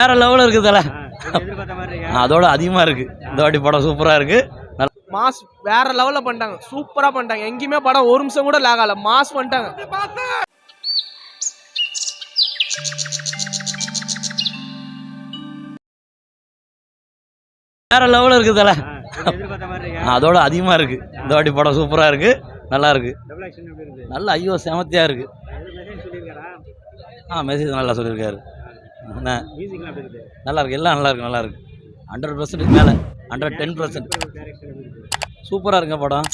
வேற லெவலில் இருக்குது தல. அதோட அதிகமாக இருக்கு. இந்த வாட்டி படம் சூப்பராக இருக்கு. மாஸ் வேற லெவலில் பண்ணிட்டாங்க, சூப்பராக பண்ணிட்டாங்க. எங்கேயுமே படம் ஒரு நிமிஷம் கூட லேக் ஆகல, மாஸ் பண்ணிட்டாங்க. வேற லெவலில் இருக்குது தல. அதோட அதிகமாக இருக்கு. இந்த வாட்டி படம் சூப்பராக இருக்கு, நல்லா இருக்கு. நல்லா ஐயோ செமத்தியா இருக்கு. மெசேஜ் நல்லா சொல்லியிருக்காரு. நல்லா இருக்கு, எல்லாம் நல்லா இருக்கு, நல்லா இருக்கு. 100% மேலே 110%. சூப்பராக இருக்குங்க படம்.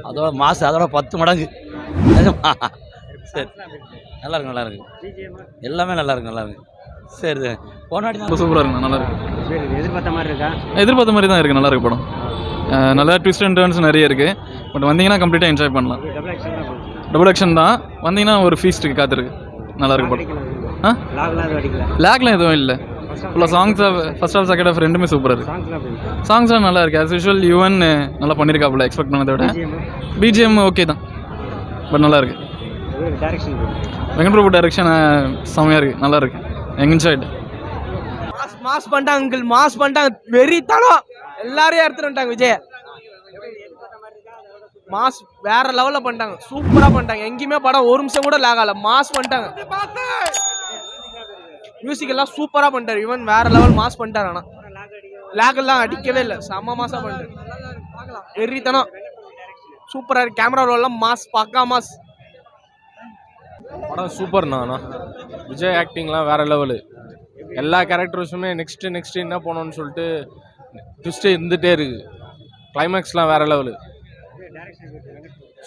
அதோட மாசு அதோட 10 மடங்கு. சரி நல்லா இருக்கு, நல்லா இருக்கு. எல்லாமே நல்லா இருக்கு, நல்லா இருக்கு. சரி போனாடி சூப்பராக இருக்குண்ணா, நல்லா இருக்கு. எதிர்பார்த்த மாதிரி இருக்கா? எதிர்பார்த்த மாதிரி தான் இருக்குது, நல்லா இருக்கு படம். நல்லா ட்விஸ்ட் அண்ட் டர்ன்ஸ் நிறைய இருக்குது. பட் வந்தீங்கன்னா கம்ப்ளீட்டாக என்ஜாய் பண்ணலாம். டபுள் ஆக்ஷன் தான். வந்தீங்கன்னா ஒரு ஃபீஸ்ட்டுக்கு காத்திருக்கு. நல்லா இருக்கு படம். லேக்லாம் எதுவும் இல்லை. ஃபுல்லாக songs first half second half ரெண்டுமே சூப்பராக இருக்குது. சாங்ஸ்லாம் நல்லா இருக்குது. ஆஸ் யூஷுவல் யுவன் நல்லா பண்ணியிருக்காப்புல எக்ஸ்பெக்ட் பண்ணதை விட. பிஜிஎம் ஓகே தான், பட் நல்லா இருக்குது. வெங்கட் பிரபு டைரக்ஷன் செம்மையாக இருக்குது, நல்லா இருக்குது. என்ஜாய்டு. மாஸ் பண்ணிட்டாங்க அங்கிள், மாஸ் பண்ணிட்டாங்க. வெறி தனம் எல்லாரையும் எடுத்துட்டு வந்துட்டாங்க. விஜய் மாஸ் வேற லெவலில் பண்ணிட்டாங்க, சூப்பராக பண்ணிட்டாங்க. எங்கேயுமே படம் ஒரு நிமிஷம் கூட லேக் ஆகல, மாஸ் பண்ணிட்டாங்க. மியூசிக் எல்லாம் சூப்பராக பண்ணிட்டாரு. ஈவன் வேற லெவல் மாஸ் பண்ணிட்டாரு. ஆனால் லேக்கெல்லாம் அடிக்கவே இல்லை, செம்ம மாசா பண்ணிட்டாரு. வெறித்தனம் சூப்பராக இருக்கு. கேமரா ரோல்லாம் மாஸ், பக்கா மாஸ். படம் சூப்பர்ண்ணா. ஆனால் விஜய் ஆக்டிங்லாம் வேறு லெவலு. எல்லா கேரக்டர்ஸுமே நெக்ஸ்ட்டு என்ன போனோன்னு சொல்லிட்டு ட்விஸ்ட்டு இருந்துகிட்டே இருக்குது. கிளைமேக்ஸ்லாம் வேறு லெவலு,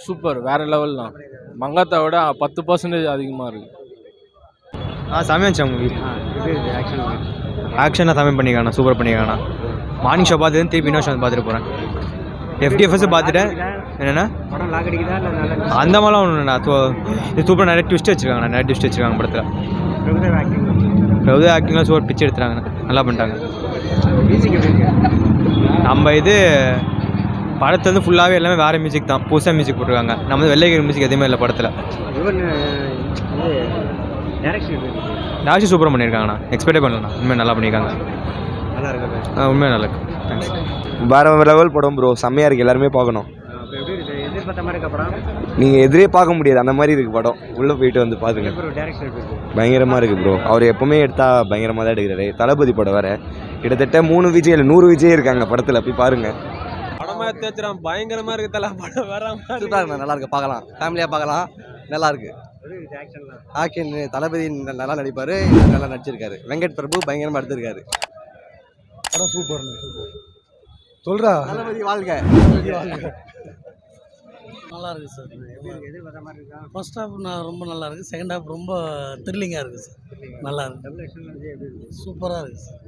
சூப்பர், வேறு லெவல் தான். மங்காத்தை விட 10% அதிகமாக இருக்குது. செம்மையாக இருந்துச்சு மூவி. ஆக்ஷனாக செம்மையாக பண்ணிக்காண்ணா, சூப்பர் பண்ணிக்காண்ணா. மார்னிங் ஷோ பார்த்துட்டு திருப்பி இன்னொரு ஷோ பார்த்துட்டு போகிறேன். FDFS பார்த்துட்டேன். என்னென்னா அந்த மாதிரிலாம் ஒன்று இல்லைண்ணா. இது சூப்பராக நிறைய ட்விஸ்ட் வச்சுருக்காங்கண்ணா, நிறைய ட்விஸ்ட் வச்சுருக்காங்க படத்தில். பிரபு ஆக்டிங்லாம் சூப்பர் பிச்சு எடுத்துறாங்கண்ணா, நல்லா பண்ணிட்டாங்க. நம்ம இது படத்தில் வந்து ஃபுல்லாகவே எல்லாமே வேறு மியூசிக் தான், புதுசாக மியூசிக் போட்டிருக்காங்க. நம்ம வெள்ளைக்கிற மியூசிக் எதுவுமே இல்லை படத்தில். டேரக்ஷன் சூப்பராக பண்ணியிருக்காங்கண்ணா, எக்ஸ்பெக்டே பண்ணலண்ணா. உண்மையாக நல்லா பண்ணியிருக்காங்க, உண்மையாக நல்லா இருக்கு. தேங்க்ஸ். வேறு லெவல் படம் ப்ரோ, செம்மையாக இருக்குது, எல்லாருமே பார்க்கணும். நீங்கள் எதிரே பார்க்க முடியாது, அந்த மாதிரி இருக்குது படம். உள்ளே போயிட்டு வந்து பார்த்துங்க, பயங்கரமாக இருக்குது ப்ரோ. அவர் எப்போவுமே எடுத்தால் பயங்கரமாக தான் எடுக்கிறாரு. தளபதி படம் வேறு, கிட்டத்தட்ட 3 விஜய் இல்லை 100 விஜய் இருக்காங்க படத்தில். போய் பாருங்கள். படமாக தேய்ச்சிடும், பயங்கரமாக இருக்குது. தலை படம் வேற சூப்பராக இருக்கு, நல்லா இருக்கு. பார்க்கலாம், ஃபேமிலியாக பார்க்கலாம், நல்லா இருக்கு. ஆக்ஷன் தளபதி நல்லா நடிப்பார், நல்லா நடிச்சிருக்காரு. வெங்கட் பிரபு பயங்கரமாக எடுத்திருக்காரு. படம் சூப்பர், சொல்கிறா தளபதி வாழ்க. நல்லா இருக்குது சார். ஃபர்ஸ்ட் ஹாஃப் ரொம்ப நல்லா இருக்குது, செகண்ட் ஹாஃப் ரொம்ப த்ரில்லிங்காக இருக்குது சார். நல்லா இருக்கு, சூப்பராக இருக்குது சார்.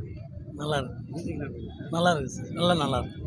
நல்லா இருக்கு, நல்லா இருக்குது சார். நல்லா இருக்கு.